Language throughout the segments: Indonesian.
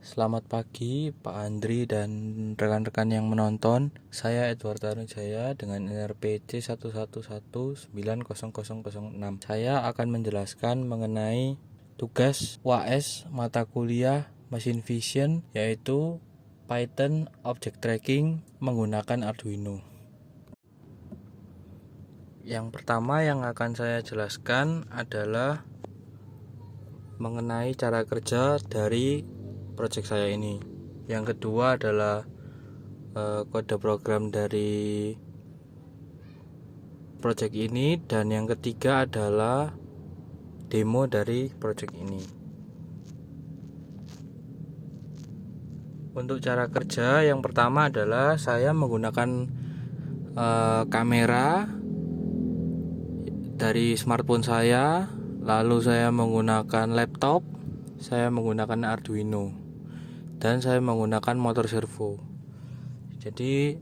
Selamat pagi Pak Andri dan rekan-rekan yang menonton. Saya Edward Tanujaya dengan NRPC 111900006. Saya akan menjelaskan mengenai tugas UAS mata kuliah Machine Vision, yaitu Python Object Tracking menggunakan Arduino. Yang pertama yang akan saya jelaskan adalah mengenai cara kerja dari project saya ini. Yang kedua adalah kode program dari project ini, dan yang ketiga adalah demo dari project ini. Untuk cara kerja yang pertama adalah saya menggunakan kamera dari smartphone saya, lalu saya menggunakan laptop, saya menggunakan Arduino, dan saya menggunakan motor servo. Jadi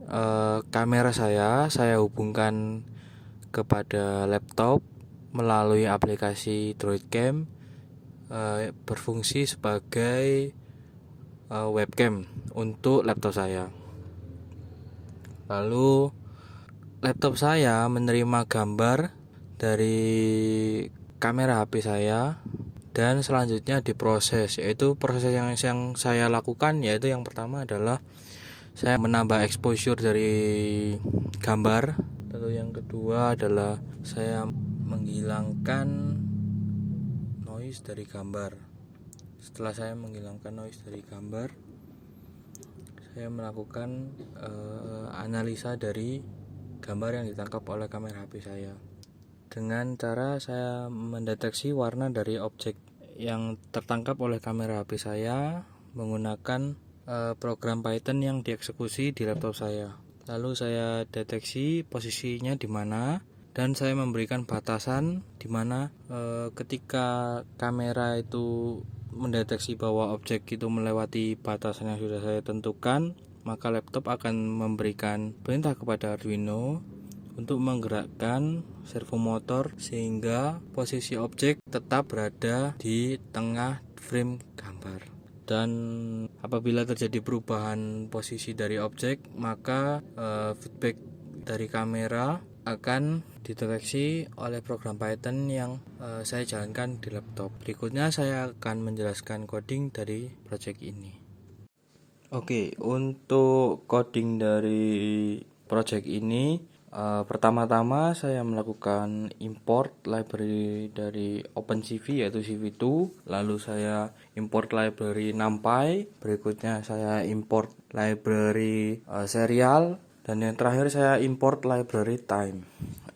kamera saya hubungkan kepada laptop melalui aplikasi DroidCam, berfungsi sebagai webcam untuk laptop saya. Lalu laptop saya menerima gambar dari kamera HP saya dan selanjutnya diproses, yaitu proses yang saya lakukan yaitu yang pertama adalah saya menambah exposure dari gambar. Lalu yang kedua adalah saya menghilangkan noise dari gambar. Setelah saya menghilangkan noise dari gambar, saya melakukan analisa dari gambar yang ditangkap oleh kamera HP saya. Dengan cara saya mendeteksi warna dari objek yang tertangkap oleh kamera HP saya menggunakan program Python yang dieksekusi di laptop saya. Lalu saya deteksi posisinya di mana, dan saya memberikan batasan di mana ketika kamera itu mendeteksi bahwa objek itu melewati batasan yang sudah saya tentukan, maka laptop akan memberikan perintah kepada Arduino untuk menggerakkan servo motor sehingga posisi objek tetap berada di tengah frame gambar. Dan apabila terjadi perubahan posisi dari objek, maka feedback dari kamera akan dideteksi oleh program Python yang saya jalankan di laptop. Berikutnya saya akan menjelaskan coding dari project ini. Oke, untuk coding dari project ini, pertama-tama saya melakukan import library dari OpenCV yaitu CV2, lalu saya import library NumPy, berikutnya saya import library serial, dan yang terakhir saya import library time.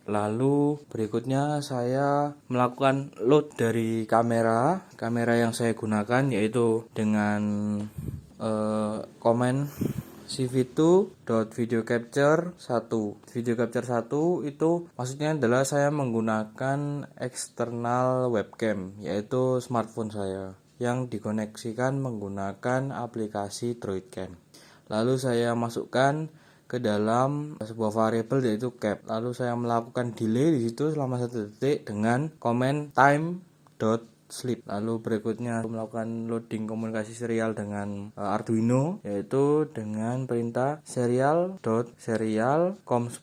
Lalu berikutnya saya melakukan load dari kamera yang saya gunakan, yaitu dengan komen cv2.videocapture1. Video capture 1 itu maksudnya adalah saya menggunakan eksternal webcam, yaitu smartphone saya yang dikoneksikan menggunakan aplikasi DroidCam. Lalu saya masukkan ke dalam sebuah variabel yaitu cap. Lalu saya melakukan delay di situ selama 1 detik dengan komen time.sleep. Lalu berikutnya melakukan loading komunikasi serial dengan Arduino, yaitu dengan perintah serial com10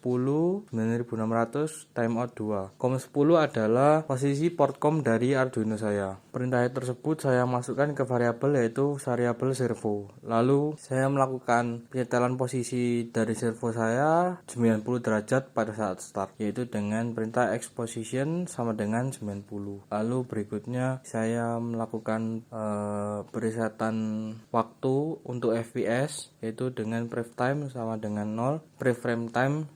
9600 timeout 2. Com10 adalah posisi port com dari Arduino saya. Perintah tersebut saya masukkan ke variabel yaitu variabel servo. Lalu saya melakukan penyetelan posisi dari servo saya 90 derajat pada saat start, yaitu dengan perintah exposition sama dengan 90. Lalu berikutnya saya melakukan presetan waktu untuk FPS, yaitu dengan pref time sama dengan 0, preframe time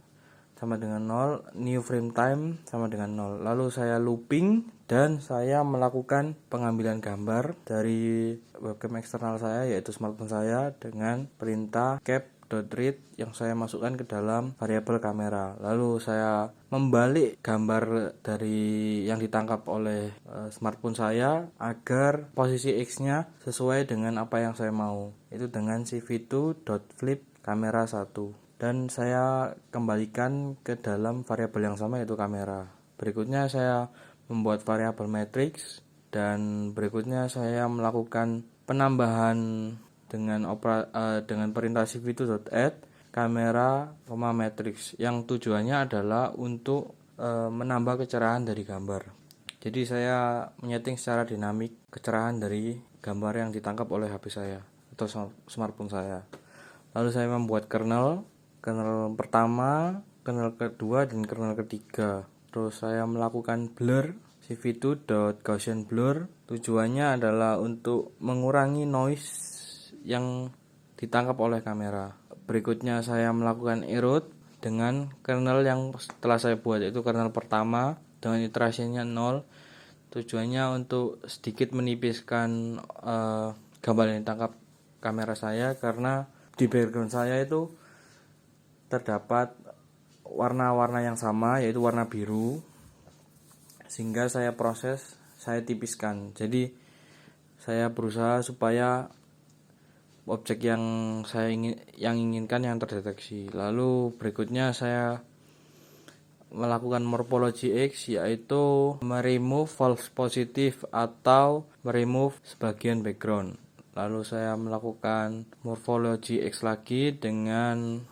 sama dengan 0, new frame time sama dengan 0. Lalu saya looping dan saya melakukan pengambilan gambar dari webcam eksternal saya yaitu smartphone saya dengan perintah cap.read yang saya masukkan ke dalam variabel kamera. Lalu saya membalik gambar dari yang ditangkap oleh smartphone saya agar posisi X-nya sesuai dengan apa yang saya mau, itu dengan cv2.flip kamera 1. Dan saya kembalikan ke dalam variabel yang sama yaitu kamera. Berikutnya saya membuat variabel matrix, dan berikutnya saya melakukan penambahan dengan perintah cv2.add kamera, matrix yang tujuannya adalah untuk menambah kecerahan dari gambar. Jadi saya menyeting secara dinamik kecerahan dari gambar yang ditangkap oleh HP saya atau smartphone saya. Lalu saya membuat kernel pertama, kernel kedua, dan kernel ketiga. Terus saya melakukan blur cv2.gaussian blur. Tujuannya adalah untuk mengurangi noise yang ditangkap oleh kamera. Berikutnya saya melakukan erode dengan kernel yang setelah saya buat, yaitu kernel pertama dengan iterasinya 0. Tujuannya untuk sedikit menipiskan gambar yang ditangkap kamera saya, karena di background saya itu terdapat warna-warna yang sama, yaitu warna biru, sehingga saya tipiskan. Jadi saya berusaha supaya objek yang inginkan yang terdeteksi. Lalu berikutnya saya melakukan morphology X, yaitu meremove false positive atau meremove sebagian background. Lalu saya melakukan morphology X lagi dengan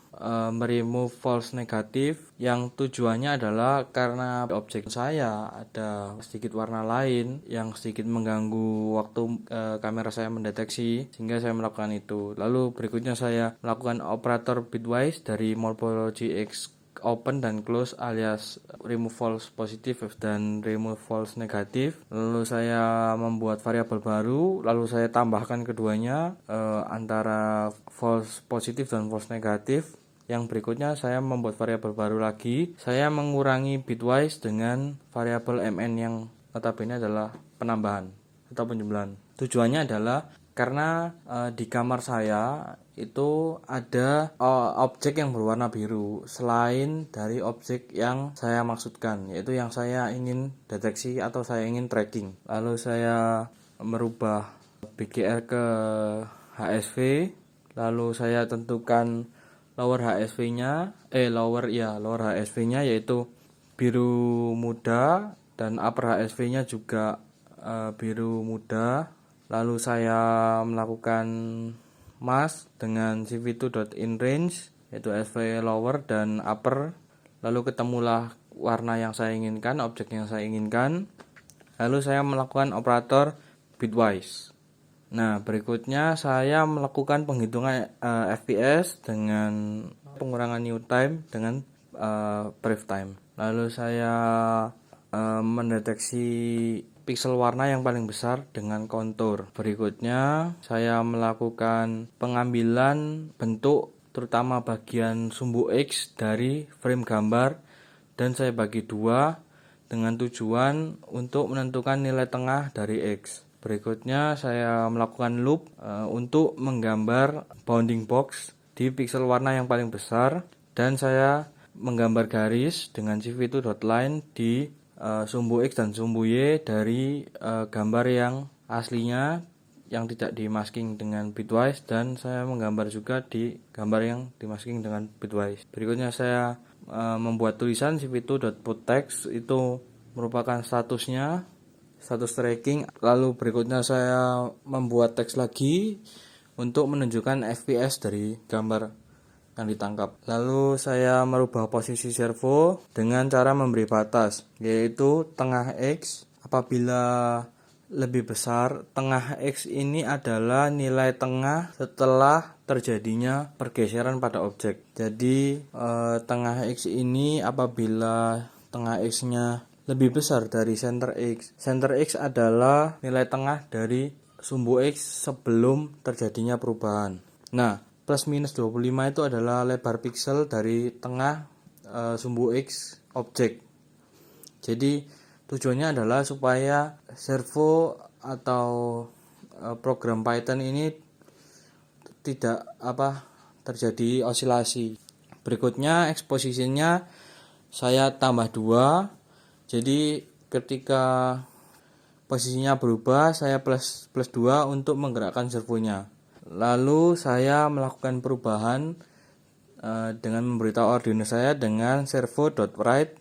meremove false negative, yang tujuannya adalah karena objek saya ada sedikit warna lain yang sedikit mengganggu waktu kamera saya mendeteksi, sehingga saya melakukan itu. Lalu berikutnya saya melakukan operator bitwise dari morphology X open dan close, alias remove false positive dan remove false negative. Lalu saya membuat variabel baru, lalu saya tambahkan keduanya antara false positive dan false negative. Yang berikutnya saya membuat variabel baru lagi. Saya mengurangi bitwise dengan variabel mn yang notabene adalah penambahan atau penjumlahan. Tujuannya adalah karena di kamar saya itu ada objek yang berwarna biru selain dari objek yang saya maksudkan, yaitu yang saya ingin deteksi atau saya ingin tracking. Lalu saya merubah BGR ke HSV, lalu saya tentukan lower HSV-nya yaitu biru muda, dan upper HSV-nya juga biru muda. Lalu saya melakukan mask dengan cv2.inRange, yaitu SV lower dan upper. Lalu ketemulah warna yang saya inginkan, objek yang saya inginkan. Lalu saya melakukan operator bitwise. Nah, berikutnya saya melakukan penghitungan FPS dengan pengurangan new time dengan brief time. Lalu saya mendeteksi pixel warna yang paling besar dengan kontur. Berikutnya saya melakukan pengambilan bentuk, terutama bagian sumbu X dari frame gambar, dan saya bagi dua dengan tujuan untuk menentukan nilai tengah dari X. Berikutnya saya melakukan loop untuk menggambar bounding box di pixel warna yang paling besar, dan saya menggambar garis dengan cv2.line di sumbu X dan sumbu Y dari gambar yang aslinya yang tidak dimasking dengan bitwise, dan saya menggambar juga di gambar yang dimasking dengan bitwise. Berikutnya saya membuat tulisan cv2.putText, itu merupakan status tracking. Lalu berikutnya saya membuat teks lagi untuk menunjukkan FPS dari gambar yang ditangkap. Lalu saya merubah posisi servo dengan cara memberi batas, yaitu tengah X. Apabila lebih besar, tengah X ini adalah nilai tengah setelah terjadinya pergeseran pada objek. Jadi tengah X ini apabila tengah X-nya lebih besar dari center X. Center X adalah nilai tengah dari sumbu X sebelum terjadinya perubahan. Nah, plus minus 25 itu adalah lebar pixel dari tengah sumbu X objek. Jadi tujuannya adalah supaya servo atau program Python ini tidak terjadi osilasi. Berikutnya expositionnya saya tambah 2. Jadi ketika posisinya berubah, saya plus 2 untuk menggerakkan servonya. Lalu saya melakukan perubahan dengan memberitahu Arduino saya dengan servo.write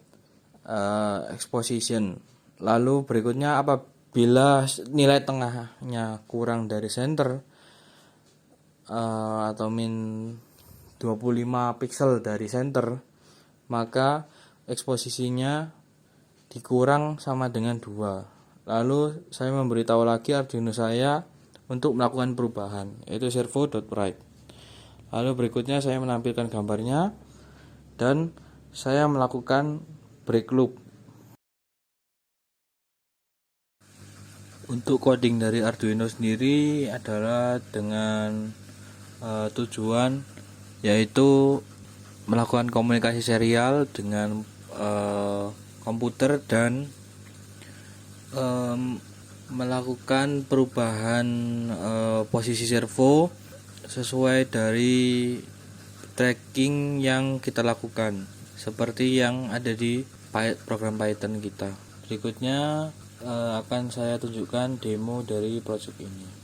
exposition. Lalu berikutnya apabila nilai tengahnya kurang dari center, atau min 25 pixel dari center, maka eksposisinya dikurang sama dengan 2. Lalu saya memberitahu lagi Arduino saya untuk melakukan perubahan, yaitu servo.write. Lalu berikutnya saya menampilkan gambarnya dan saya melakukan break loop. Untuk coding dari Arduino sendiri adalah dengan tujuan yaitu melakukan komunikasi serial dengan komputer dan melakukan perubahan posisi servo sesuai dari tracking yang kita lakukan, seperti yang ada di program Python kita. Berikutnya akan saya tunjukkan demo dari project ini.